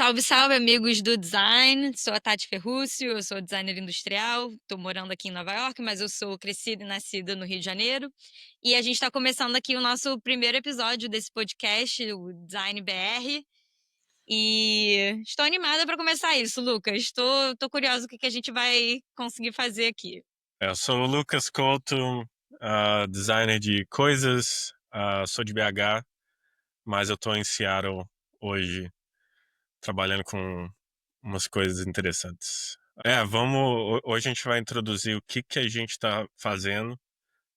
Salve, salve, amigos do design. Sou a Tati Ferrúcio, eu sou designer industrial. Estou morando aqui em Nova York, mas eu sou crescida e nascida no Rio de Janeiro. E a gente está começando aqui o nosso primeiro episódio desse podcast, o Design BR. E estou animada para começar isso, Lucas. Estou curiosa o que a gente vai conseguir fazer aqui. Eu sou o Lucas Couto, designer de coisas, sou de BH, mas eu estou em Seattle hoje, trabalhando com umas coisas interessantes. Hoje a gente vai introduzir o que a gente está fazendo,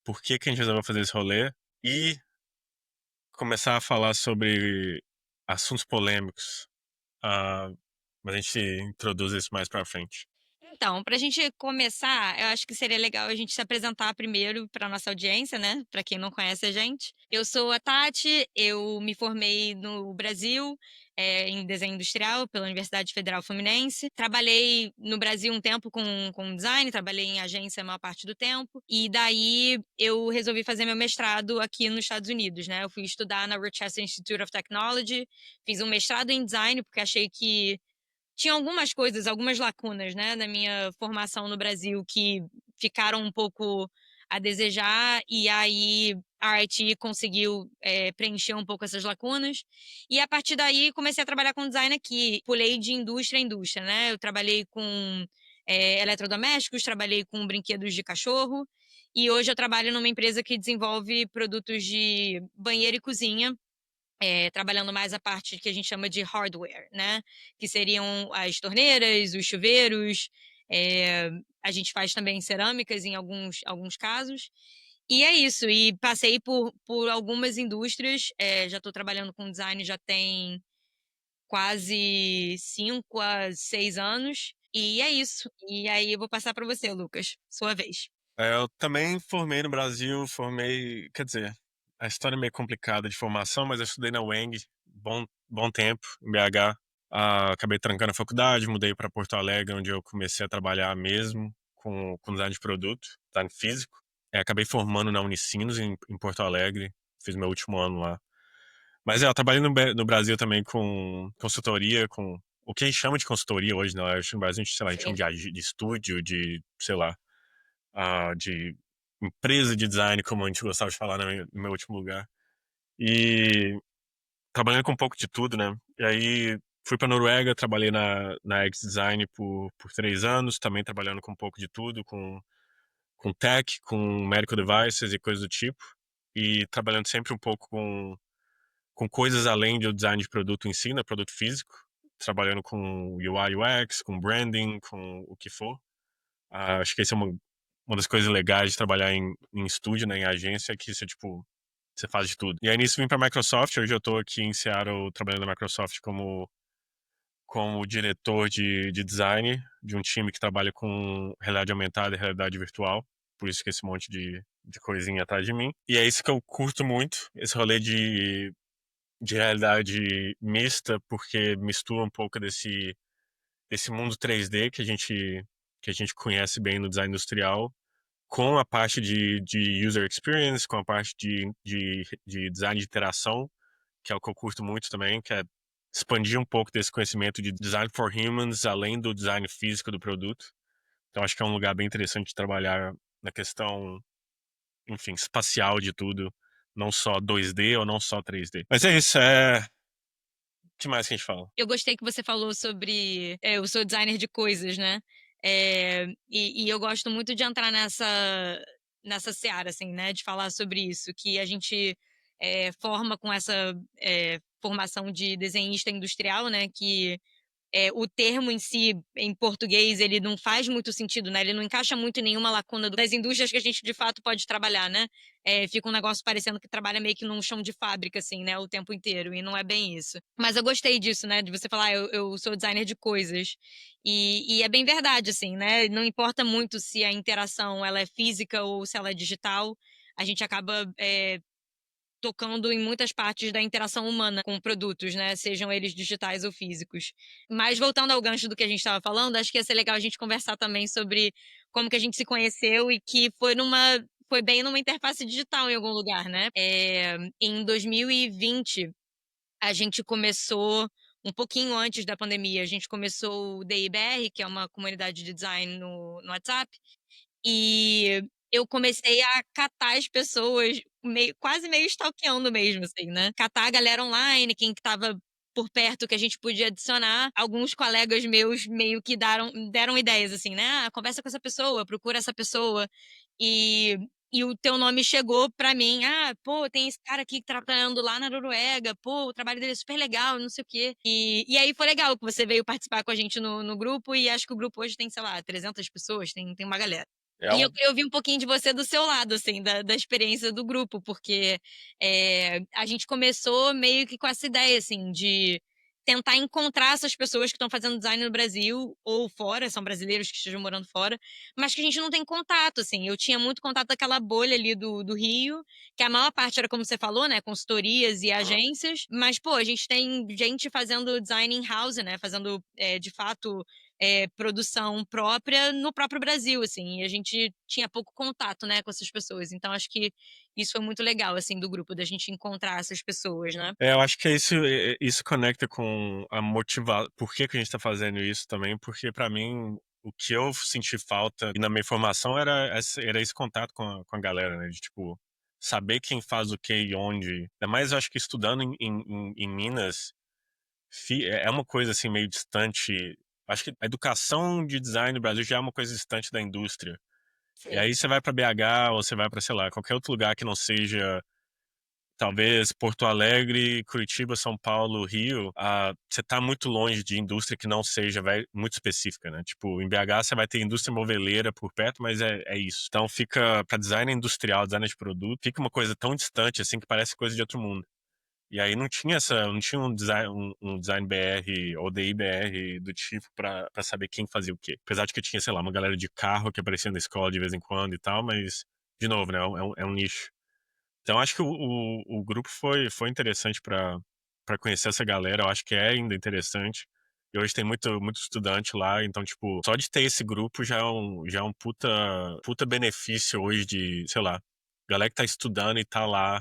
por que a gente resolveu fazer esse rolê e começar a falar sobre assuntos polêmicos. Ah, mas a gente introduz isso mais pra frente. Então, para a gente começar, eu acho que seria legal a gente se apresentar primeiro para nossa audiência, né? Para quem não conhece a gente. Eu sou a Tati, eu me formei no Brasil, em desenho industrial pela Universidade Federal Fluminense. Trabalhei no Brasil um tempo com design, trabalhei em agência a maior parte do tempo. E daí eu resolvi fazer meu mestrado aqui nos Estados Unidos, né? Eu fui estudar na Rochester Institute of Technology, fiz um mestrado em design porque achei que tinha algumas coisas, algumas lacunas, né, na minha formação no Brasil que ficaram um pouco a desejar, e aí a RIT conseguiu preencher um pouco essas lacunas. E a partir daí comecei a trabalhar com design aqui. Pulei de indústria em indústria, né? Eu trabalhei com eletrodomésticos, trabalhei com brinquedos de cachorro, e hoje eu trabalho numa empresa que desenvolve produtos de banheiro e cozinha, trabalhando mais a parte que a gente chama de hardware, né? Que seriam as torneiras, os chuveiros. é, a gente faz também cerâmicas em alguns casos. E é isso. E passei por algumas indústrias. Já estou trabalhando com design já tem quase 5 a 6 anos. E é isso. E aí eu vou passar para você, Lucas. Sua vez. Eu também formei no Brasil, quer dizer, a história é meio complicada de formação, mas eu estudei na UENG, bom tempo, em BH. Acabei trancando a faculdade, mudei para Porto Alegre, onde eu comecei a trabalhar mesmo com design de produto, design físico. Acabei formando na Unicinos, em Porto Alegre, fiz meu último ano lá. Mas eu trabalhei no Brasil também com consultoria, com o que a gente chama de consultoria hoje, né? Eu acho que no Brasil a gente, sei lá, a gente chama Sim. de estúdio, de, sei lá, de empresa de design, como a gente gostava de falar no meu último lugar. E trabalhando com um pouco de tudo, né? E aí fui para Noruega, trabalhei na X Design por 3 anos, também trabalhando com um pouco de tudo, com tech, com medical devices e coisas do tipo. E trabalhando sempre um pouco com coisas além do design de produto em si, né? Produto físico. Trabalhando com UI, UX, com branding, com o que for. Acho que esse é uma das coisas legais de trabalhar em estúdio, né, em agência, é que você, tipo, você faz de tudo. E aí nisso vim pra Microsoft, hoje eu tô aqui em Seattle trabalhando na Microsoft como diretor de design de um time que trabalha com realidade aumentada e realidade virtual. Por isso que esse monte de coisinha atrás de mim. E é isso que eu curto muito, esse rolê de realidade mista, porque mistura um pouco desse mundo 3D que a gente conhece bem no design industrial com a parte de user experience, com a parte de design de interação, que é o que eu curto muito também, que é expandir um pouco desse conhecimento de design for humans, além do design físico do produto. Então acho que é um lugar bem interessante de trabalhar na questão, enfim, espacial de tudo, não só 2D ou não só 3D. Mas é isso, o que mais que a gente fala? Eu gostei que você falou sobre eu sou designer de coisas, né? E eu gosto muito de entrar nessa seara, assim, né? De falar sobre isso, que a gente forma com essa formação de desenhista industrial, né? Que o termo em si, em português, ele não faz muito sentido, né? Ele não encaixa muito em nenhuma lacuna das indústrias que a gente de fato pode trabalhar, né? Fica um negócio parecendo que trabalha meio que num chão de fábrica, assim, né? O tempo inteiro, e não é bem isso. Mas eu gostei disso, né? De você falar, eu sou designer de coisas. E é bem verdade, assim, né? Não importa muito se a interação ela é física ou se ela é digital, a gente acaba tocando em muitas partes da interação humana com produtos, né? Sejam eles digitais ou físicos. Mas voltando ao gancho do que a gente estava falando, acho que ia ser legal a gente conversar também sobre como que a gente se conheceu e que foi bem numa interface digital em algum lugar, né? Em 2020, a gente começou um pouquinho antes da pandemia, a gente começou o DIBR, que é uma comunidade de design no WhatsApp, e eu comecei a catar as pessoas, quase meio stalkeando mesmo, assim, né? Catar a galera online, quem que tava por perto que a gente podia adicionar. Alguns colegas meus meio que deram ideias, assim, né? Ah, conversa com essa pessoa, procura essa pessoa. E, e o teu nome chegou pra mim. Ah, pô, tem esse cara aqui trabalhando lá na Noruega. Pô, o trabalho dele é super legal, não sei o quê. E aí foi legal que você veio participar com a gente no grupo. E acho que o grupo hoje tem, sei lá, 300 pessoas, tem uma galera. É E eu um, queria ouvir um pouquinho de você do seu lado, assim, da experiência do grupo, porque a gente começou meio que com essa ideia, assim, de tentar encontrar essas pessoas que estão fazendo design no Brasil ou fora, são brasileiros que estejam morando fora, mas que a gente não tem contato, assim. Eu tinha muito contato daquela bolha ali do Rio, que a maior parte era, como você falou, né, consultorias e agências, mas, pô, a gente tem gente fazendo design in-house, né, fazendo, de fato, produção própria no próprio Brasil, assim, e a gente tinha pouco contato, né, com essas pessoas. Então, acho que isso foi muito legal, assim, do grupo, da gente encontrar essas pessoas, né? eu acho que isso conecta com a motivação. Por que que a gente tá fazendo isso também? Porque pra mim, o que eu senti falta e na minha formação era esse contato com a galera, né? De, tipo, saber quem faz o que e onde. Ainda mais eu acho que estudando em Minas, é uma coisa assim meio distante. Acho que a educação de design no Brasil já é uma coisa distante da indústria. E Sim. aí você vai pra BH ou você vai pra, sei lá, qualquer outro lugar que não seja talvez Porto Alegre, Curitiba, São Paulo, Rio, você tá muito longe de indústria que não seja muito específica, né? Tipo, em BH você vai ter indústria moveleira por perto, mas é isso. Então fica, para design industrial, design de produto, fica uma coisa tão distante assim que parece coisa de outro mundo. E aí não tinha um design BR ou DI BR do tipo pra saber quem fazia o quê. Apesar de que tinha, sei lá, uma galera de carro que aparecia na escola de vez em quando e tal, mas, de novo, né, é um nicho. Então acho que o grupo foi interessante para conhecer essa galera. Eu acho que é ainda interessante. E hoje tem muito estudante lá, então, tipo, só de ter esse grupo já é um puta benefício hoje de, sei lá, galera que tá estudando e tá lá,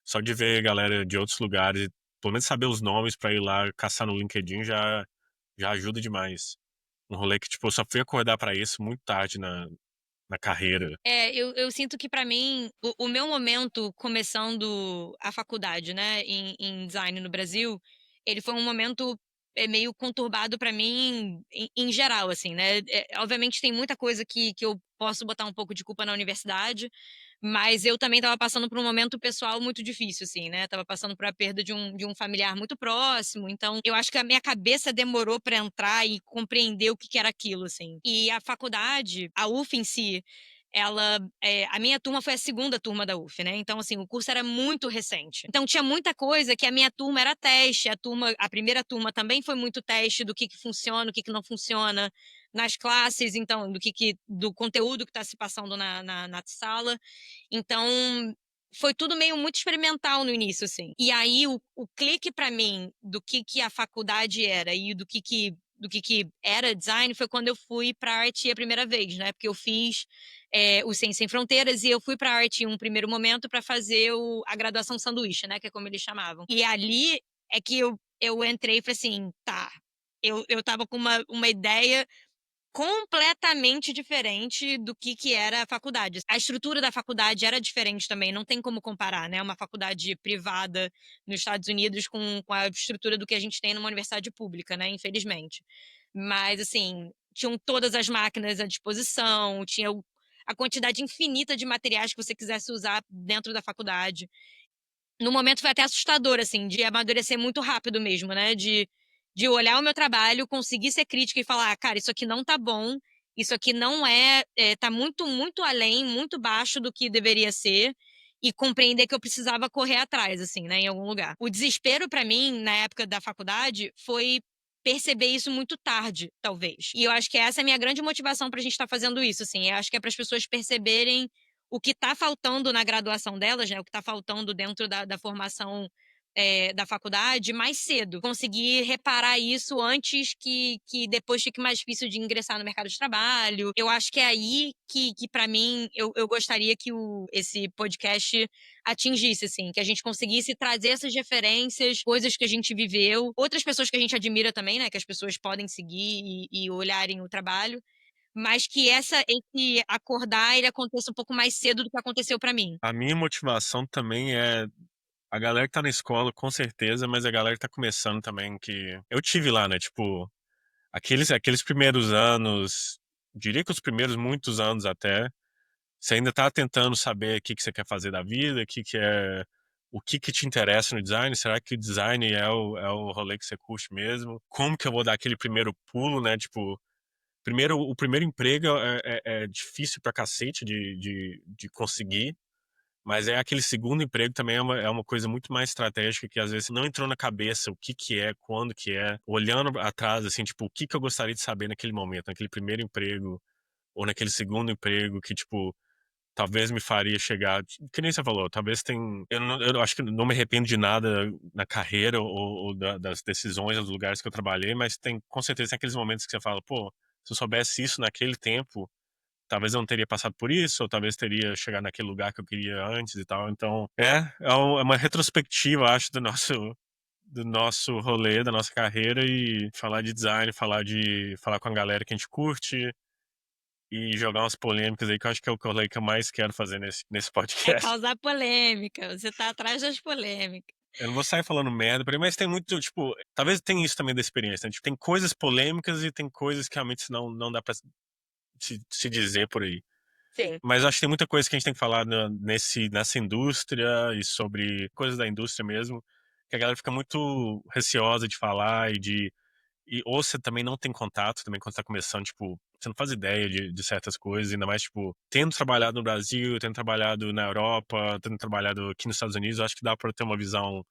só de ver galera de outros lugares, pelo menos saber os nomes para ir lá caçar no LinkedIn já ajuda demais. Um rolê que, tipo, eu só fui acordar para isso muito tarde na carreira. Eu sinto que pra mim, o meu momento começando a faculdade, né, em design no Brasil, ele foi um momento meio conturbado pra mim em geral, assim, né? Obviamente tem muita coisa que eu posso botar um pouco de culpa na universidade, mas eu também estava passando por um momento pessoal muito difícil, assim, né? Tava passando por a perda de um familiar muito próximo, então eu acho que a minha cabeça demorou pra entrar e compreender o que que era aquilo, assim. E a faculdade, a UF em si, a minha turma foi a segunda turma da UF, né? Então, assim, o curso era muito recente. Então, tinha muita coisa que a minha turma era teste, a primeira turma também foi muito teste do que funciona, o que não funciona nas classes, então, do conteúdo que está se passando na sala. Então, foi tudo meio muito experimental no início, assim. E aí, o clique para mim do que a faculdade era e do que era design foi quando eu fui para arte a primeira vez, né? Porque eu fiz o Ciência Sem Fronteiras e eu fui para arte em um primeiro momento para fazer a graduação sanduíche, né? Que é como eles chamavam. E ali é que eu entrei e falei assim, tá. Eu tava com uma ideia completamente diferente do que era a faculdade. A estrutura da faculdade era diferente também, não tem como comparar, né? Uma faculdade privada nos Estados Unidos com a estrutura do que a gente tem numa universidade pública, né? Infelizmente. Mas, assim, tinham todas as máquinas à disposição, tinha a quantidade infinita de materiais que você quisesse usar dentro da faculdade. No momento foi até assustador, assim, de amadurecer muito rápido mesmo, né? De olhar o meu trabalho, conseguir ser crítica e falar, cara, isso aqui não tá bom, isso aqui não tá muito, muito além, muito baixo do que deveria ser, e compreender que eu precisava correr atrás, assim, né, em algum lugar. O desespero pra mim, na época da faculdade, foi perceber isso muito tarde, talvez. E eu acho que essa é a minha grande motivação pra gente estar fazendo isso, assim. Eu acho que é para as pessoas perceberem o que está faltando na graduação delas, né? O que está faltando dentro da formação da faculdade mais cedo. Conseguir reparar isso antes que depois fique mais difícil de ingressar no mercado de trabalho. Eu acho que é aí que para mim, eu gostaria que esse podcast atingisse, assim, que a gente conseguisse trazer essas referências, coisas que a gente viveu, outras pessoas que a gente admira também, né, que as pessoas podem seguir e olharem o trabalho, mas que esse acordar, ele aconteça um pouco mais cedo do que aconteceu pra mim. A minha motivação também é a galera que tá na escola, com certeza, mas a galera que tá começando também, que eu tive lá, né? Tipo, aqueles primeiros anos, diria que os primeiros muitos anos até, você ainda tá tentando saber o que que você quer fazer da vida, o que que te interessa no design, será que o design é o rolê que você curte mesmo? Como que eu vou dar aquele primeiro pulo, né? Tipo, o primeiro emprego é difícil pra cacete de conseguir, mas é aquele segundo emprego também é uma coisa muito mais estratégica que às vezes não entrou na cabeça o que que é, quando que é, olhando atrás, assim, tipo, o que que eu gostaria de saber naquele momento, naquele primeiro emprego, ou naquele segundo emprego que, tipo, talvez me faria chegar, que nem você falou, talvez eu acho que não me arrependo de nada na carreira ou das decisões, dos lugares que eu trabalhei, mas com certeza tem aqueles momentos que você fala, pô, se eu soubesse isso naquele tempo, talvez eu não teria passado por isso, ou talvez teria chegado naquele lugar que eu queria antes e tal. Então, é uma retrospectiva, acho, do nosso rolê, da nossa carreira e falar de design, falar com a galera que a gente curte e jogar umas polêmicas aí, que eu acho que é o rolê que eu mais quero fazer nesse É podcast. causar polêmica, você tá atrás das polêmicas. Eu não vou sair falando merda por aí, mas tem muito, tipo, talvez tenha isso também da experiência, né? Tipo, tem coisas polêmicas e tem coisas que realmente não dá pra se dizer por aí. Sim. Mas acho que tem muita coisa que a gente tem que falar nessa indústria e sobre coisas da indústria mesmo, que a galera fica muito receosa de falar ou você também não tem contato também quando você tá começando, tipo, você não faz ideia de certas coisas, ainda mais, tipo, tendo trabalhado no Brasil, tendo trabalhado na Europa, tendo trabalhado aqui nos Estados Unidos, acho que dá pra ter uma visão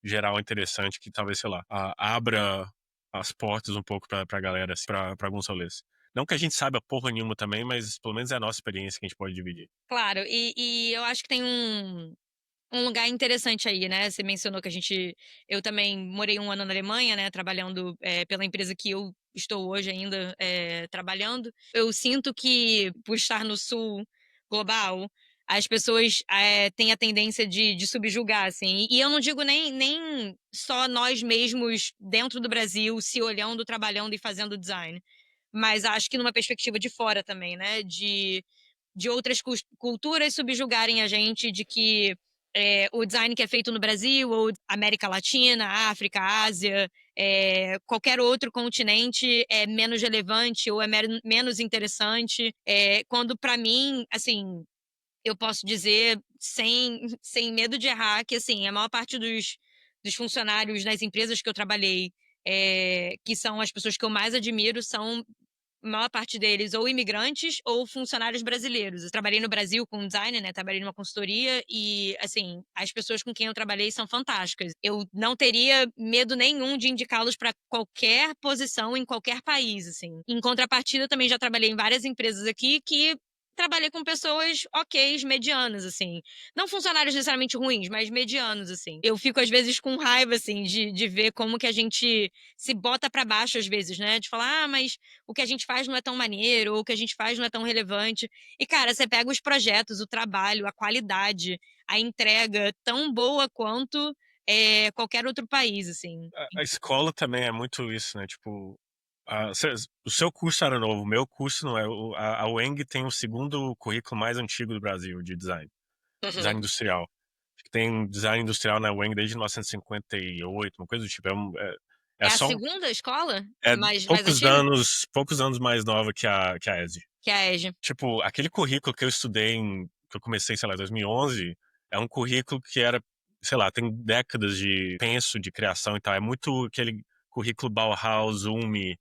geral interessante que talvez, sei lá, abra as portas um pouco pra galera, assim, pra alguns rolês. Não que a gente saiba porra nenhuma também, mas pelo menos é a nossa experiência que a gente pode dividir. Claro, e eu acho que tem um lugar interessante aí, né, você mencionou que eu também morei 1 ano na Alemanha, né, trabalhando, pela empresa que eu estou hoje ainda, trabalhando. Eu sinto que, por estar no sul global, as pessoas, têm a tendência de subjugar, assim, e eu não digo nem só nós mesmos dentro do Brasil se olhando, trabalhando e fazendo design, mas acho que numa perspectiva de fora também, né, de outras culturas subjugarem a gente de que o design que é feito no Brasil ou América Latina, África, Ásia, qualquer outro continente é menos relevante ou é menos interessante. Quando para mim, assim, eu posso dizer sem medo de errar que assim a maior parte dos funcionários nas empresas que eu trabalhei, que são as pessoas que eu mais admiro, são a maior parte deles ou imigrantes ou funcionários brasileiros. Eu trabalhei no Brasil com design, né, trabalhei numa consultoria e, assim, as pessoas com quem eu trabalhei são fantásticas. Eu não teria medo nenhum de indicá-los para qualquer posição em qualquer país, assim. Em contrapartida, também já trabalhei em várias empresas aqui que trabalhei com pessoas ok's, medianas, assim. Não funcionários necessariamente ruins, mas medianos, assim. Eu fico, às vezes, com raiva, assim, de ver como que a gente se bota para baixo, às vezes, né? De falar, ah, mas o que a gente faz não é tão maneiro, ou o que a gente faz não é tão relevante. E, cara, você pega os projetos, o trabalho, a qualidade, a entrega tão boa quanto qualquer outro país, assim. A escola também é muito isso, né? Tipo, o seu curso era novo, o meu curso não é. A UENG tem o segundo currículo mais antigo do Brasil de design, design Uhum. industrial. Acho que tem design industrial na UENG desde 1958, uma coisa do tipo. É É a só segunda escola é mais antiga? poucos anos mais nova que a ESE. Que é a EJA. Tipo, aquele currículo que eu estudei que eu comecei, sei lá, em 2011, é um currículo que era, sei lá, tem décadas de penso, de criação e tal. É muito aquele currículo Bauhaus, UME,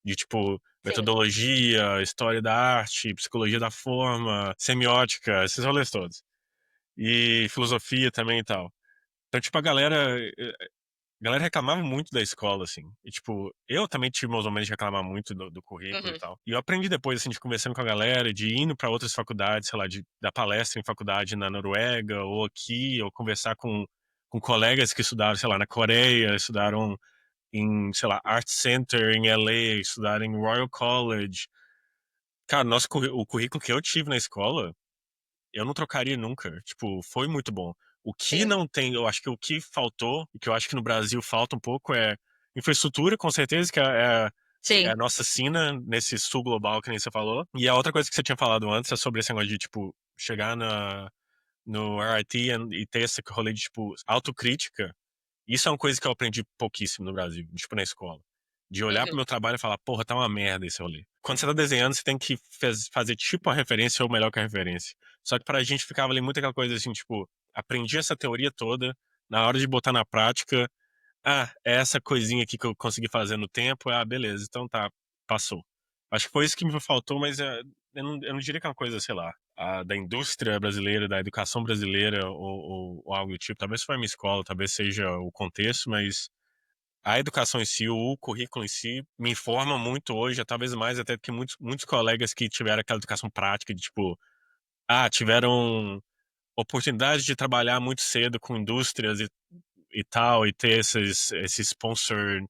de tipo, Sim. metodologia, história da arte, psicologia da forma, semiótica, esses rolês todos. E filosofia também e tal. Então, tipo, a galera reclamava muito da escola, assim. E, tipo, eu também tive meus momentos de reclamar muito do currículo e Uhum. tal. E eu aprendi depois, assim, de conversando com a galera, de indo para outras faculdades, sei lá, de dar palestra em faculdade na Noruega, ou aqui, ou conversar com com colegas que estudaram, sei lá, na Coreia, estudaram em, sei lá, Art Center em LA, estudaram em Royal College. Cara, o currículo que eu tive na escola, eu não trocaria nunca. Tipo, foi muito bom. O que Sim. não tem, eu acho que o que faltou, e que eu acho que no Brasil falta um pouco, é infraestrutura, com certeza, é Sim. a nossa sina nesse sul global, que nem você falou. E a outra coisa que você tinha falado antes é sobre esse negócio de, tipo, chegar no RIT e ter esse rolê de, tipo, autocrítica. Isso é uma coisa que eu aprendi pouquíssimo no Brasil, tipo, na escola. De olhar pro Uhum. meu trabalho e falar, porra, tá uma merda esse rolê. Quando você tá desenhando, você tem que fazer tipo a referência ou melhor que a referência. Só que pra gente ficava ali muito aquela coisa assim, tipo, aprendi essa teoria toda, na hora de botar na prática, é essa coisinha aqui que eu consegui fazer no tempo, beleza, então tá, passou. Acho que foi isso que me faltou, mas eu não diria que é uma coisa, sei lá, da indústria brasileira, da educação brasileira ou algo do tipo. Talvez foi a minha escola, talvez seja o contexto, mas a educação em si, o currículo em si, me informa muito hoje, talvez mais até do que muitos colegas que tiveram aquela educação prática, de tipo, tiveram oportunidade de trabalhar muito cedo com indústrias e tal, e ter esse sponsor,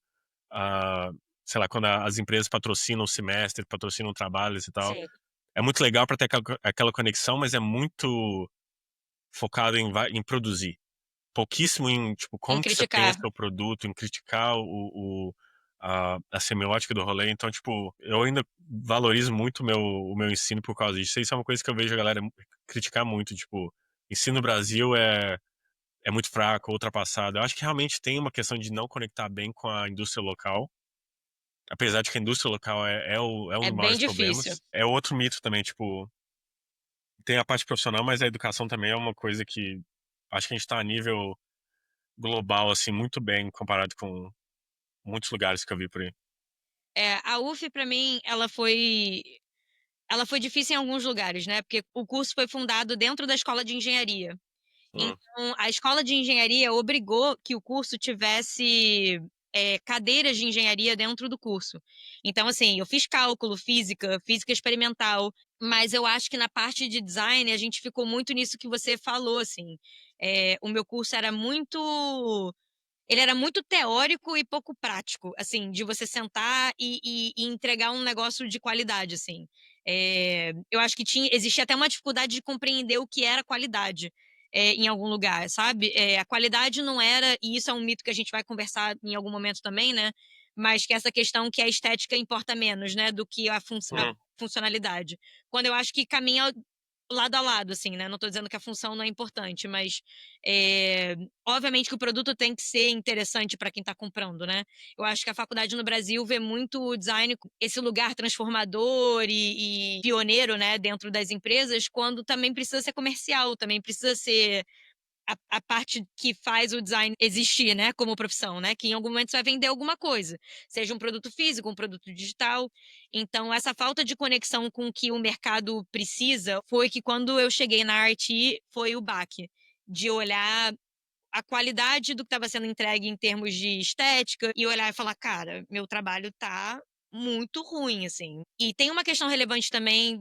ah, sei lá, quando as empresas patrocinam o semestre, patrocinam trabalhos e tal. Sim. É muito legal para ter aquela conexão, mas é muito focado em produzir. Pouquíssimo em, tipo, Em como que você criticar. pensa o produto, em criticar a semiótica do rolê. Então, tipo, eu ainda valorizo muito o meu ensino por causa disso. Isso é uma coisa que eu vejo a galera criticar muito, tipo, ensino no Brasil é muito fraco, ultrapassado. Eu acho que realmente tem uma questão de não conectar bem com a indústria local. Apesar de que a indústria local é um É dos bem maiores difícil. problemas. É outro mito também, tipo, tem a parte profissional, mas a educação também é uma coisa que acho que a gente tá a nível global, assim, muito bem comparado com muitos lugares que eu vi por aí. A UF, pra mim, ela foi difícil em alguns lugares, né? Porque o curso foi fundado dentro da escola de engenharia. Hum, Então, a escola de engenharia obrigou que o curso tivesse cadeiras de engenharia dentro do curso. Então, assim, eu fiz cálculo, física experimental, mas eu acho que na parte de design a gente ficou muito nisso que você falou, assim. O meu curso era muito. Ele era muito teórico e pouco prático, assim, de você sentar e entregar um negócio de qualidade, assim. Eu acho que existia até uma dificuldade de compreender o que era qualidade, em algum lugar, sabe? A qualidade não era, e isso é um mito que a gente vai conversar em algum momento também, né? Mas que essa questão que a estética importa menos, né, do que a hum, funcionalidade. Quando eu acho que caminha lado a lado, assim, né? Não estou dizendo que a função não é importante, mas é, obviamente que o produto tem que ser interessante para quem está comprando, né? Eu acho que a faculdade no Brasil vê muito o design, esse lugar transformador e pioneiro, né, dentro das empresas, quando também precisa ser comercial, também precisa ser a parte que faz o design existir, né, como profissão, né, que em algum momento você vai vender alguma coisa, seja um produto físico, um produto digital. Então, essa falta de conexão com o que o mercado precisa foi que quando eu cheguei na RT foi o baque de olhar a qualidade do que estava sendo entregue em termos de estética e olhar e falar, cara, meu trabalho tá muito ruim, assim. E tem uma questão relevante também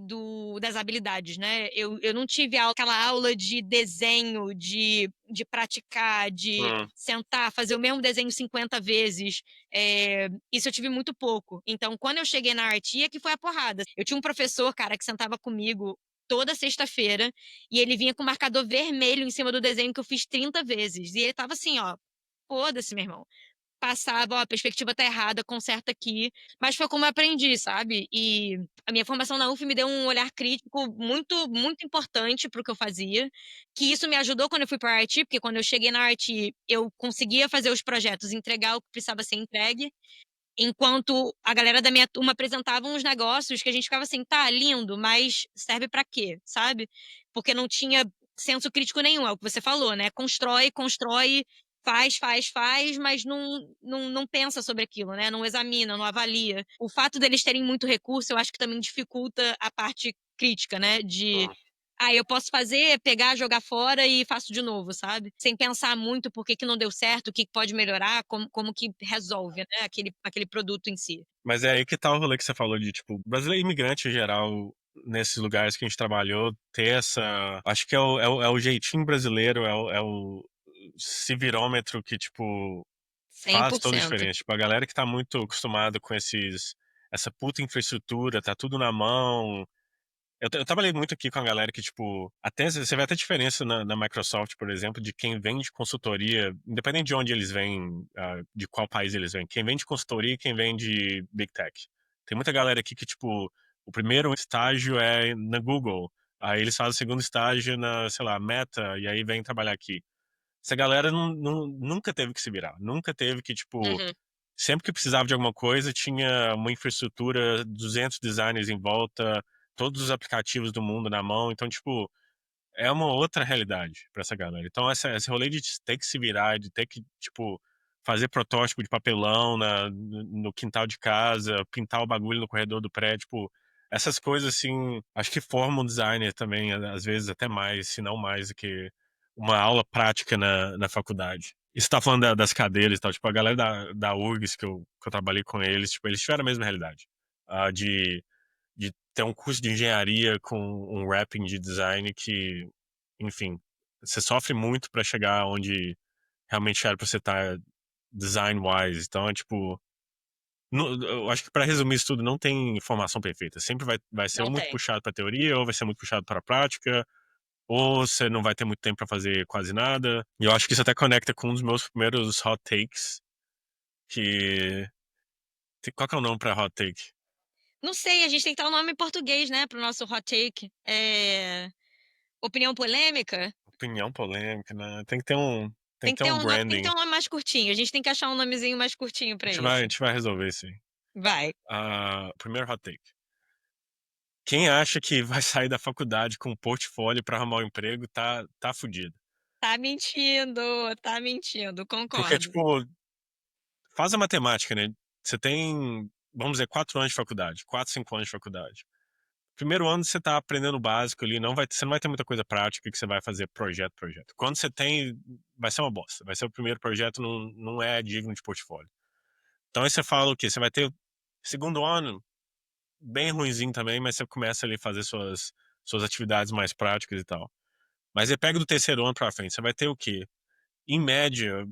das habilidades, né? Eu não tive aquela aula de desenho, de praticar, de hum. sentar, fazer o mesmo desenho 50 vezes. Isso eu tive muito pouco. Então, quando eu cheguei na Artia, que foi a porrada. Eu tinha um professor, cara, que sentava comigo toda sexta-feira e ele vinha com marcador vermelho em cima do desenho que eu fiz 30 vezes. E ele tava assim, ó, foda-se, meu irmão. Passava, ó, a perspectiva tá errada, conserta aqui. Mas foi como eu aprendi, sabe? E a minha formação na UF me deu um olhar crítico muito, muito importante pro que eu fazia. Que isso me ajudou quando eu fui para a IT, porque quando eu cheguei na IT, eu conseguia fazer os projetos, entregar o que precisava ser entregue. Enquanto a galera da minha turma apresentava uns negócios que a gente ficava assim, tá, lindo, mas serve pra quê, sabe? Porque não tinha senso crítico nenhum, é o que você falou, né? Constrói, faz, mas não pensa sobre aquilo, né? Não examina, não avalia. O fato deles terem muito recurso, eu acho que também dificulta a parte crítica, né? Hum. Eu posso fazer, pegar, jogar fora e faço de novo, sabe? Sem pensar muito por que que não deu certo, o que que pode melhorar, como que resolve, né, aquele produto em si. Mas é aí que tá o rolê que você falou de, tipo, brasileiro imigrante em geral, nesses lugares que a gente trabalhou, ter essa. Acho que é o jeitinho brasileiro, é o civirômetro que, tipo, cem faz por toda a cento. diferença. Tipo, a galera que tá muito acostumada com essa puta infraestrutura, tá tudo na mão. Eu trabalhei muito aqui com a galera que, tipo, até você vê até diferença na Microsoft, por exemplo, de quem vende consultoria, independente de onde eles vêm, de qual país eles vêm, quem vende consultoria e quem vende Big Tech. Tem muita galera aqui que, tipo, o primeiro estágio é na Google, aí eles fazem o segundo estágio na, sei lá, Meta, e aí vem trabalhar aqui. Essa galera nunca teve que se virar, nunca teve que, tipo, Uhum. sempre que precisava de alguma coisa, tinha uma infraestrutura, 200 designers em volta, todos os aplicativos do mundo na mão. Então, tipo, é uma outra realidade para essa galera. Então, esse rolê de ter que se virar, de ter que, tipo, fazer protótipo de papelão no quintal de casa, pintar o bagulho no corredor do prédio, tipo, essas coisas, assim, acho que formam um designer também, às vezes até mais, se não mais do que uma aula prática na faculdade. E você tá falando das cadeiras e tal, tipo, a galera da URGS que eu trabalhei com eles, tipo, eles tiveram a mesma realidade. De ter um curso de engenharia com um wrapping de design que, enfim, você sofre muito para chegar onde realmente era pra você estar design-wise. Então, é tipo, eu acho que para resumir isso tudo, não tem formação perfeita. Sempre vai ser ou Não muito tem. puxado para teoria, ou vai ser muito puxado para prática, ou você não vai ter muito tempo para fazer quase nada. E eu acho que isso até conecta com um dos meus primeiros hot takes, que... Qual que é o nome para hot take? Não sei, a gente tem que dar um nome em português, né, pro nosso hot take. Opinião polêmica? Opinião polêmica, né? Tem que ter um Tem que ter branding. um nome mais curtinho. A gente tem que achar um nomezinho mais curtinho pra A isso. gente vai resolver isso aí. Vai. Primeiro hot take. Quem acha que vai sair da faculdade com um portfólio para arrumar um emprego tá fudido. Tá mentindo, Porque, concordo. tipo, faz a matemática, né? Você tem, vamos dizer, 4 anos de faculdade, 4, 5 anos de faculdade. Primeiro ano você tá aprendendo o básico ali, você não vai ter muita coisa prática que você vai fazer projeto. Quando você tem, vai ser uma bosta. Vai ser o primeiro projeto, não é digno de portfólio. Então aí você fala o quê? Você vai ter segundo ano, bem ruinzinho também, mas você começa ali a fazer suas atividades mais práticas e tal. Mas você pega do terceiro ano pra frente, você vai ter o quê? Em média,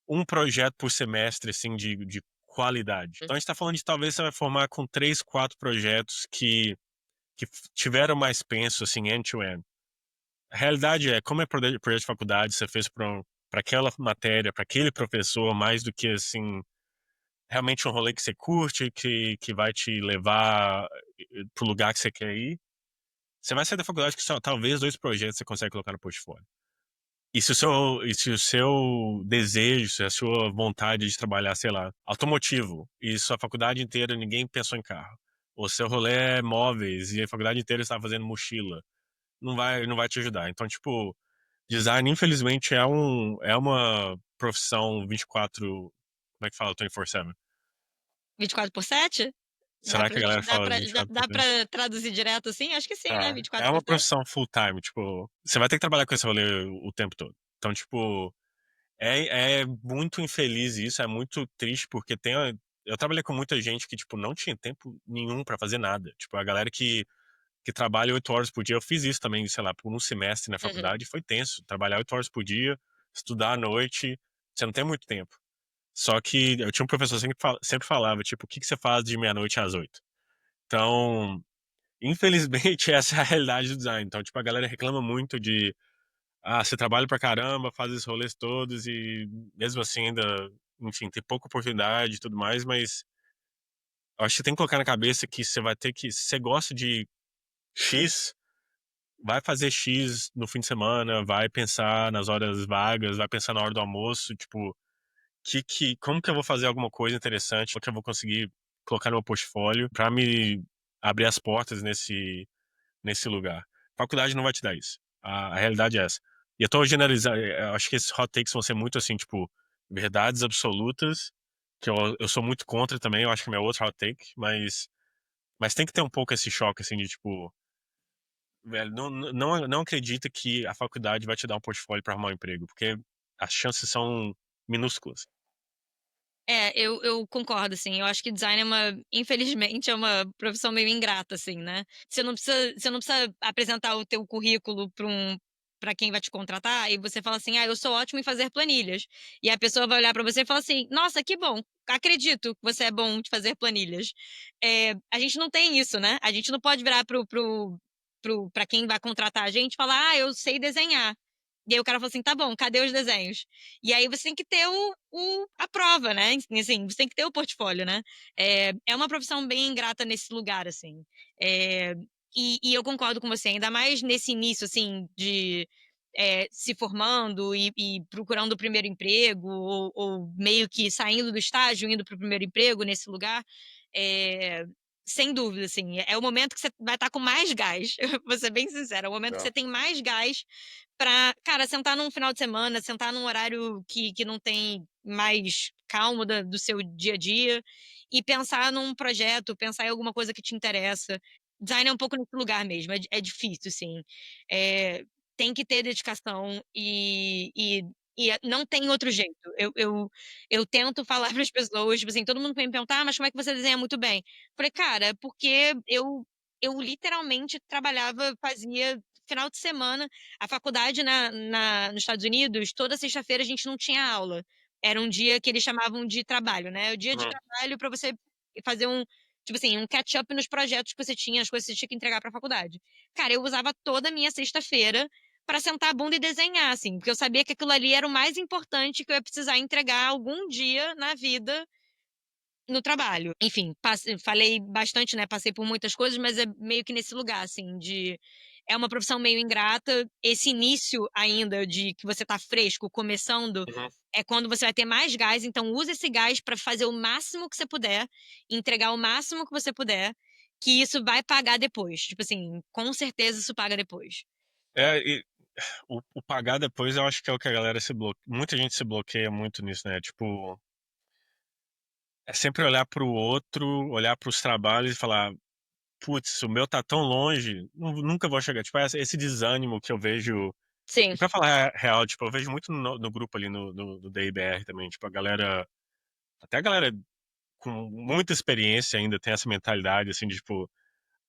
um projeto por semestre, assim, de qualidade. Então a gente tá falando de talvez você vai formar com 3, 4 projetos que tiveram mais penso, assim, end-to-end. A realidade é, como é projeto de faculdade, você fez para aquela matéria, para aquele professor, mais do que, assim, realmente um rolê que você curte, que vai te levar pro lugar que você quer ir. Você vai sair da faculdade que só talvez 2 projetos você consegue colocar no portfólio. E se o seu desejo, se a sua vontade de trabalhar, sei lá, automotivo, e sua faculdade inteira ninguém pensou em carro, ou seu rolê é móveis e a faculdade inteira está fazendo mochila, não vai te ajudar. Então, tipo, design, infelizmente, é uma profissão 24, como é que fala, 24/7? 24/7? Dá Será pra que a gente, galera fala 24 por dá 7? pra traduzir direto assim? Acho que sim, né? vinte e É quatro por uma sete. profissão full time, tipo, você vai ter que trabalhar com esse rolê o tempo todo. Então, tipo, é muito infeliz isso, é muito triste, porque eu trabalhei com muita gente que, tipo, não tinha tempo nenhum pra fazer nada. Tipo, a galera que trabalha 8 horas por dia, eu fiz isso também, sei lá, por um semestre na Uhum. faculdade, foi tenso. Trabalhar 8 horas por dia, estudar à noite, você não tem muito tempo. Só que eu tinha um professor sempre falava, tipo, o que que você faz de meia-noite às 8? Então, infelizmente, essa é a realidade do design. Então, tipo, a galera reclama muito você trabalha pra caramba, faz esses rolês todos e mesmo assim ainda, enfim, tem pouca oportunidade e tudo mais, mas eu acho que você tem que colocar na cabeça que você vai ter que, se você gosta de X, vai fazer X no fim de semana, vai pensar nas horas vagas, vai pensar na hora do almoço, tipo, como que eu vou fazer alguma coisa interessante, como que eu vou conseguir colocar no meu portfólio pra me abrir as portas nesse lugar. Faculdade não vai te dar isso. A realidade é essa. E eu tô generalizando, eu acho que esses hot takes vão ser muito assim, tipo, verdades absolutas, que eu sou muito contra também, eu acho que é meu outro hot take, mas tem que ter um pouco esse choque, assim, de tipo, velho, não acredita que a faculdade vai te dar um portfólio para arrumar um emprego, porque as chances são minúsculas. Eu concordo, assim. Eu acho que design infelizmente, é uma profissão meio ingrata, assim, né? Você não precisa apresentar o teu currículo para quem vai te contratar e você fala assim: "Ah, eu sou ótimo em fazer planilhas". E a pessoa vai olhar para você e falar assim: "Nossa, que bom, acredito que você é bom de fazer planilhas". A gente não tem isso, né, a gente não pode virar para quem vai contratar a gente e falar: "Ah, eu sei desenhar". E aí o cara fala assim: "Tá bom, cadê os desenhos?". E aí você tem que ter a prova, né, assim, você tem que ter o portfólio, né. É uma profissão bem ingrata nesse lugar, assim. Eh, e eu concordo com você, ainda mais nesse início, assim, de, se formando e procurando o primeiro emprego ou meio que saindo do estágio, indo para o primeiro emprego nesse lugar, eh, sem dúvida, assim, é o momento que você vai estar com mais gás, vou ser bem sincera, é o momento que você É. tem mais gás pra, cara, sentar num final de semana, sentar num horário que não tem mais calmo do seu dia a dia, e pensar num projeto, pensar em alguma coisa que te interessa. Design é um pouco nesse lugar mesmo, é difícil, sim. Eh, Tem que ter dedicação e não tem outro jeito. Eu tento falar para as pessoas, tipo assim, todo mundo vem me perguntar: "Ah, mas como é que você desenha muito bem?". Falei: "Cara, é porque eu literalmente trabalhava, fazia final de semana". A faculdade nos Estados Unidos, toda sexta-feira a gente não tinha aula. Era um dia que eles chamavam de trabalho, né, o dia de Uhum. trabalho para você fazer tipo assim, um catch up nos projetos que você tinha, as coisas que você tinha que entregar para a faculdade. Cara, eu usava toda a minha sexta-feira para sentar a bunda e desenhar, assim, porque eu sabia que aquilo ali era o mais importante que eu ia precisar entregar algum dia na vida no trabalho. Enfim, falei bastante, né, passei por muitas coisas, mas é meio que nesse lugar, assim, de é uma profissão meio ingrata. Esse início ainda de que você tá fresco, começando, Uhum. é quando você vai ter mais gás, então usa esse gás para fazer o máximo que você puder, entregar o máximo que você puder, que isso vai pagar depois. Tipo assim, com certeza isso paga depois. E o pagar depois eu acho que é o que a galera se bloqueia. Muita gente se bloqueia muito nisso, né? Tipo, é sempre olhar para o outro, olhar para os trabalhos e falar: putz, o meu tá tão longe, nunca vou chegar. Tipo, esse desânimo que eu vejo. Sim, E pra falar a real, tipo, eu vejo muito no grupo ali no DIBR também. Tipo, a galera. Até a galera com muita experiência ainda tem essa mentalidade assim de tipo,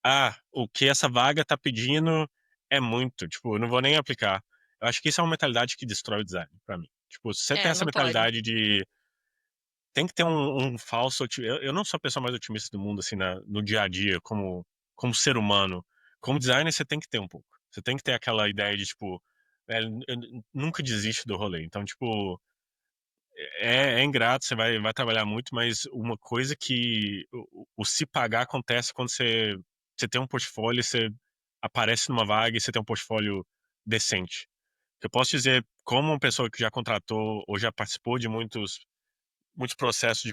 ah, o que essa vaga tá pedindo é muito, tipo, eu não vou nem aplicar. Eu acho que isso é uma mentalidade que destrói o design pra mim. Tipo, se você tem essa não pode. mentalidade de tem que ter um falso eu não sou a pessoa mais otimista do mundo assim no dia a dia como ser humano. Como designer você tem que ter um pouco. Você tem que ter aquela ideia de tipo, velho, eu nunca desisto do rolê. Então, tipo, é ingrato, você vai trabalhar muito, mas uma coisa que o se pagar acontece quando você tem um portfólio, você aparece numa vaga e você tem um portfólio decente. Eu posso dizer, como uma pessoa que já contratou ou já participou de muitos processos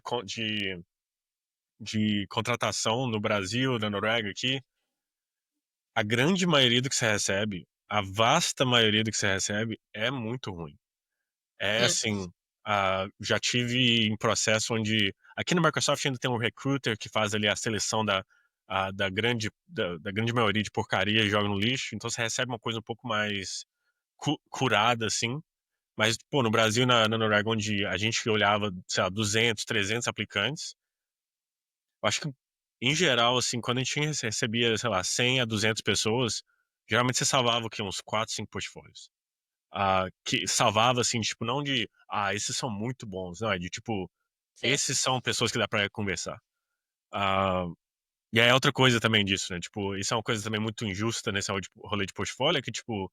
de contratação no Brasil, na Noruega aqui, a grande maioria do que você recebe, a vasta maioria do que você recebe é muito ruim. É Hum, assim, já tive em processo onde aqui na Microsoft ainda tem um recruiter que faz ali a seleção da grande maioria de porcaria e joga no lixo, então você recebe uma coisa um pouco mais curada, assim. Mas, pô, no Brasil, na Noruega, onde a gente olhava, sei lá, 200, 300 aplicantes, eu acho que, em geral, assim, quando a gente recebia, sei lá, 100 a 200 pessoas, geralmente você salvava o quê? Uns 4, 5 portfólios. Que salvava, assim, tipo, não de, esses são muito bons, não, é de tipo, sim, esses são pessoas que dá pra conversar. Ah, e aí é outra coisa também disso, né? Tipo, isso é uma coisa também muito injusta nesse rolê de portfólio, é que, tipo,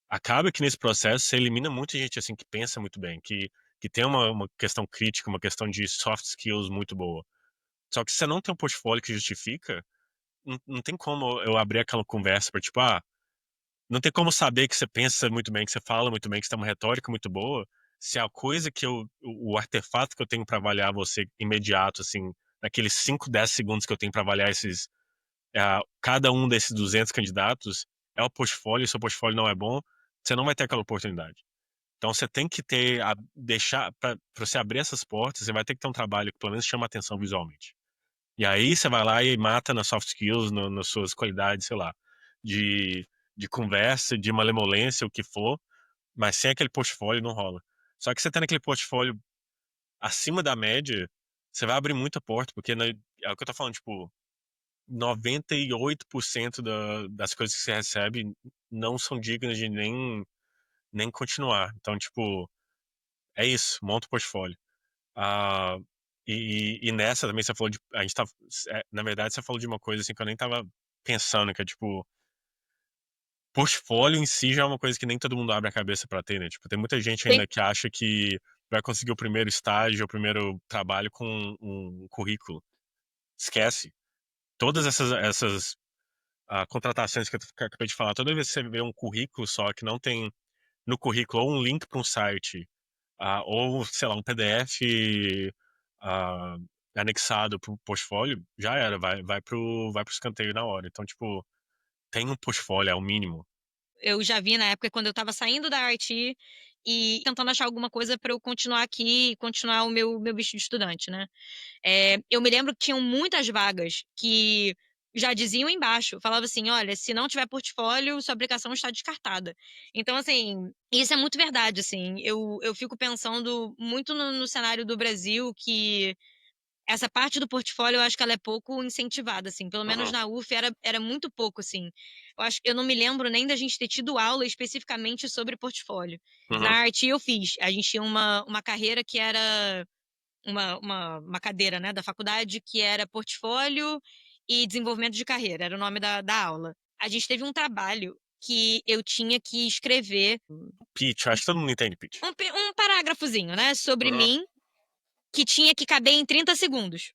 acaba que nesse processo você elimina muita gente, assim, que pensa muito bem, que tem uma questão crítica, uma questão de soft skills muito boa. Só que se você não tem um portfólio que justifica, não tem como eu abrir aquela conversa pra, tipo, não tem como saber que você pensa muito bem, que você fala muito bem, que você tem uma retórica muito boa, se a coisa que o artefato que eu tenho para avaliar você imediato, assim, naqueles 5, 10 segundos que eu tenho para avaliar cada um desses 200 candidatos, é o portfólio, e se o portfólio não é bom, você não vai ter aquela oportunidade. Então você tem que deixar, para você abrir essas portas, você vai ter que ter um trabalho que pelo menos chama atenção visualmente. E aí você vai lá e mata nas soft skills, nas suas qualidades, sei lá, de, de conversa, de malemolência, o que for, mas sem aquele portfólio não rola. Só que você tendo aquele portfólio acima da média, você vai abrir muita porta, porque é o que eu tô falando, tipo, 98% das coisas que você recebe não são dignas de nem. nem continuar. Então, tipo, é isso, monta o portfólio. Ah, e nessa também você falou de. A gente tá. Na verdade, você falou de uma coisa assim que eu nem tava pensando, que é tipo. Portfólio em si já é uma coisa que nem todo mundo abre a cabeça pra ter, né? Tipo, tem muita gente Tem- ainda que acha que vai conseguir o primeiro estágio, o primeiro trabalho com um currículo. Esquece. Todas essas contratações que eu acabei de falar, toda vez que você vê um currículo só que não tem no currículo ou um link para um site, ou, sei lá, um PDF ah, anexado para o portfólio, já era, vai pro escanteio na hora. Então, tipo, tem um portfólio, é o mínimo. Eu já vi na época quando eu estava saindo da IT e tentando achar alguma coisa para eu continuar aqui, continuar o meu bicho de estudante, né? Eu me lembro que tinham muitas vagas que já diziam embaixo, falava assim, olha, se não tiver portfólio, sua aplicação está descartada. Então, assim, isso é muito verdade, assim. Eu fico pensando muito no cenário do Brasil, que essa parte do portfólio eu acho que ela é pouco incentivada, assim. Pelo menos Uhum, na UF era muito pouco, assim. Eu não me lembro nem da gente ter tido aula especificamente sobre portfólio. uhum, Na arte eu fiz. A gente tinha uma carreira que era uma cadeira, né, da faculdade que era portfólio e desenvolvimento de carreira, era o nome da aula. A gente teve um trabalho que eu tinha que escrever pitch, acho que todo mundo entende pitch. um parágrafozinho, né, sobre Uhum. mim, que tinha que caber em 30 segundos.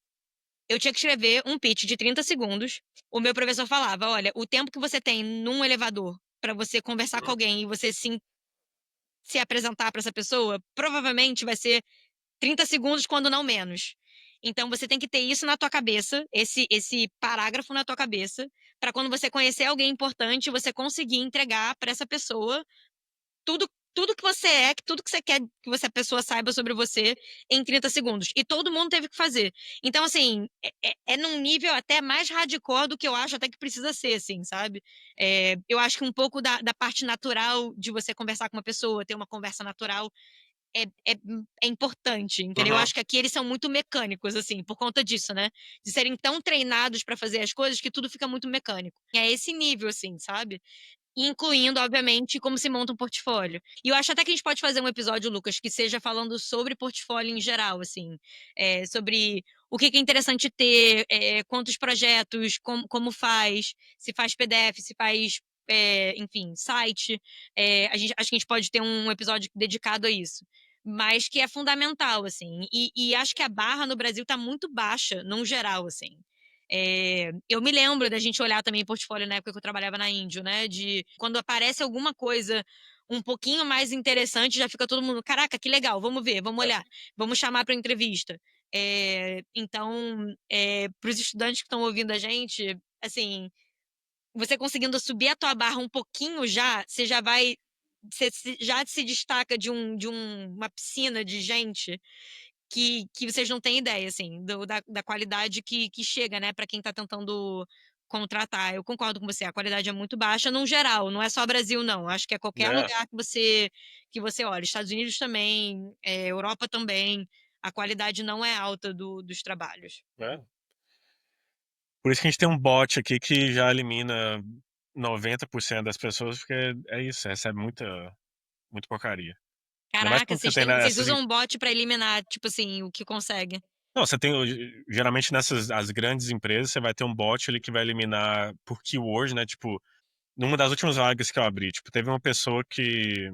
Eu tinha que escrever um pitch de 30 segundos. O meu professor falava: olha, o tempo que você tem num elevador para você conversar com alguém e você se apresentar para essa pessoa, provavelmente vai ser 30 segundos, quando não menos. Então você tem que ter isso na tua cabeça, esse parágrafo na tua cabeça, para quando você conhecer alguém importante, você conseguir entregar para essa pessoa tudo que você é, tudo que você quer que a pessoa saiba sobre você em 30 segundos. E todo mundo teve que fazer. Então, assim, é num nível até mais hardcore do que eu acho até que precisa ser, assim, sabe? Eu acho que um pouco da parte natural de você conversar com uma pessoa, ter uma conversa natural, é importante, entendeu? Eu Uhum, acho que aqui eles são muito mecânicos, assim, por conta disso, né? De serem tão treinados para fazer as coisas que tudo fica muito mecânico. É esse nível, assim, sabe? Incluindo, obviamente, como se monta um portfólio. E eu acho até que a gente pode fazer um episódio, Lucas, que seja falando sobre portfólio em geral, assim, sobre o que é interessante ter, quantos projetos, como se faz PDF, se faz, enfim, site. Acho que a gente pode ter um episódio dedicado a isso. Mas que é fundamental, assim. E acho que a barra no Brasil está muito baixa, num geral, assim. Eu me lembro da gente olhar também portfólio na época que eu trabalhava na Índio, né? De quando aparece alguma coisa um pouquinho mais interessante, já fica todo mundo, caraca, que legal, vamos ver, vamos olhar, vamos chamar para entrevista. Então, para os estudantes que estão ouvindo a gente, assim, você conseguindo subir a tua barra um pouquinho já, você já vai, você já se destaca uma piscina de gente que vocês não têm ideia, assim, da qualidade que chega, né, para quem tá tentando contratar. Eu concordo com você, a qualidade é muito baixa num geral, não é só Brasil, não. Acho que é qualquer né? lugar que você olha. Estados Unidos também, Europa também, a qualidade não é alta dos trabalhos. Né? Por isso que a gente tem um bot aqui que já elimina 90% das pessoas, porque é isso, essa é muita porcaria. Ainda mais Caraca, quando você tem vocês nessas. usam um bot para eliminar, tipo assim, o que consegue. Não, você tem. Geralmente nessas as grandes empresas, você vai ter um bot ali que vai eliminar por keyword, né? Tipo, numa das últimas vagas que eu abri, tipo, teve uma pessoa que.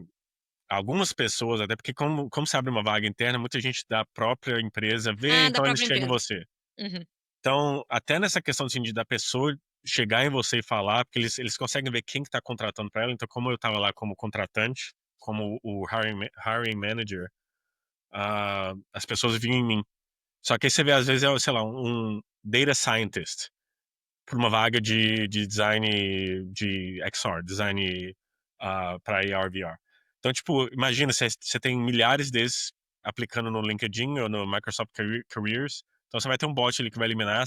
Algumas pessoas, até porque como você abre uma vaga interna, muita gente da própria empresa vê, Ah, da então eles própria chegam em empresa. você. Uhum. Então, até nessa questão assim, da pessoa chegar em você e falar, porque eles conseguem ver quem que tá contratando para ela. Então, como eu tava lá como contratante, como o hiring manager, as pessoas vinham em mim. Só que aí você vê, às vezes, sei lá, um data scientist para uma vaga de design de XR, design para AR, VR. Então, tipo, imagina, você tem milhares desses aplicando no LinkedIn ou no Microsoft Careers. Então, você vai ter um bot ali que vai eliminar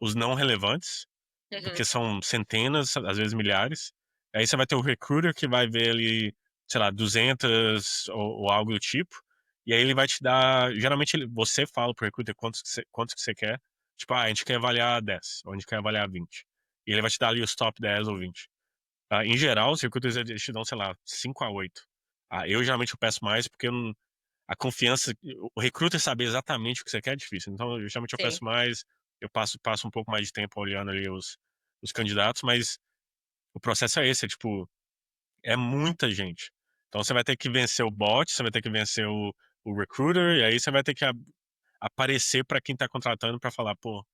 os não relevantes, Uhum. porque são centenas, às vezes milhares. Aí você vai ter o recruiter que vai ver ali, sei lá, 200 ou algo do tipo. E aí ele vai te dar. Geralmente você fala pro recruiter quantos que você quer. Tipo, a gente quer avaliar 10, ou a gente quer avaliar 20. E ele vai te dar ali os top 10 ou 20. Em geral, os recruiters eles te dão, sei lá, 5 a 8. Eu geralmente eu peço mais porque eu não a confiança o recruiter saber exatamente o que você quer é difícil, então eu geralmente eu Sim. peço mais, eu passo um pouco mais de tempo olhando ali os candidatos, mas o processo é esse, é tipo, é muita gente. Então você vai ter que vencer o bot, você vai ter que vencer o recruiter, e aí você vai ter que aparecer para quem tá contratando para falar, pô,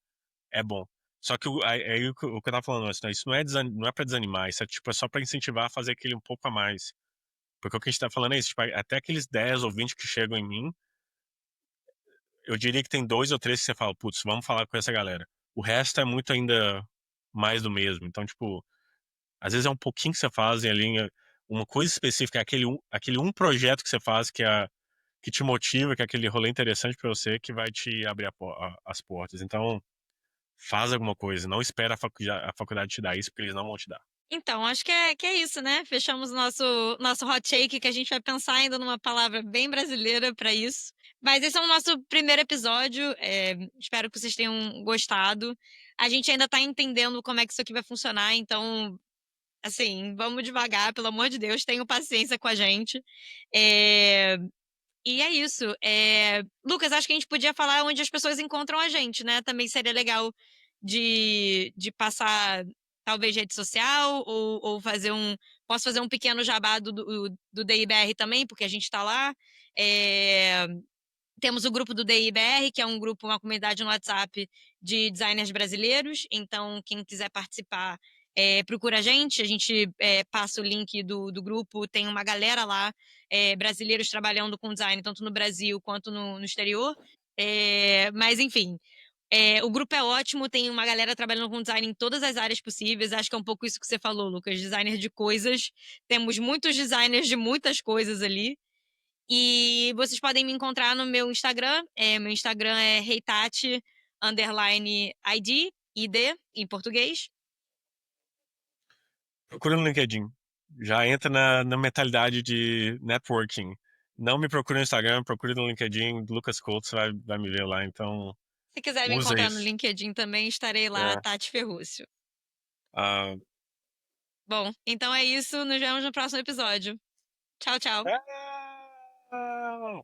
é bom. Só que o que eu tava falando antes, né, isso não é para desanimar, isso é tipo, é só para incentivar a fazer aquele um pouco a mais. Porque o que a gente tá falando é isso, tipo, até aqueles 10 ou 20 que chegam em mim, eu diria que tem 2 ou 3 que você fala: "Putz, vamos falar com essa galera". O resto é muito ainda mais do mesmo. Então, tipo, às vezes é um pouquinho que você faz em ali, uma coisa específica, é aquele um projeto que você faz que te motiva, que é aquele rolê interessante pra você, que vai te abrir as portas. Então, faz alguma coisa, não espera a faculdade te dar isso, porque eles não vão te dar. Então, acho que é isso, né? Fechamos nosso hot take, que a gente vai pensar ainda numa palavra bem brasileira para isso. Mas esse é o nosso primeiro episódio. Espero que vocês tenham gostado. A gente ainda tá entendendo como é que isso aqui vai funcionar, então, assim, vamos devagar, pelo amor de Deus, tenham paciência com a gente. É, E é isso. Lucas, acho que a gente podia falar onde as pessoas encontram a gente, né? Também seria legal de passar, talvez, rede social, ou fazer um. Posso fazer um pequeno jabá do DIBR também, porque a gente está lá. É, Temos o grupo do DIBR, que é um grupo, uma comunidade no WhatsApp de designers brasileiros. Então, quem quiser participar, procura a gente passa o link do grupo, tem uma galera lá, brasileiros trabalhando com design, tanto no Brasil quanto no exterior. Mas, enfim, o grupo é ótimo, tem uma galera trabalhando com design em todas as áreas possíveis. Acho que é um pouco isso que você falou, Lucas, designer de coisas. Temos muitos designers de muitas coisas ali. E vocês podem me encontrar no meu Instagram. Meu Instagram é Reitate underline ID em português. Procura no LinkedIn. Já entra na mentalidade de networking. Não me procure no Instagram, procure no LinkedIn, Lucas Couto, você vai me ver lá, então Se quiser me usa encontrar no isso. LinkedIn também, estarei lá, É. Tati Ferrúcio. Ah, Bom, então é isso. Nos vemos no próximo episódio. Tchau, tchau. ah,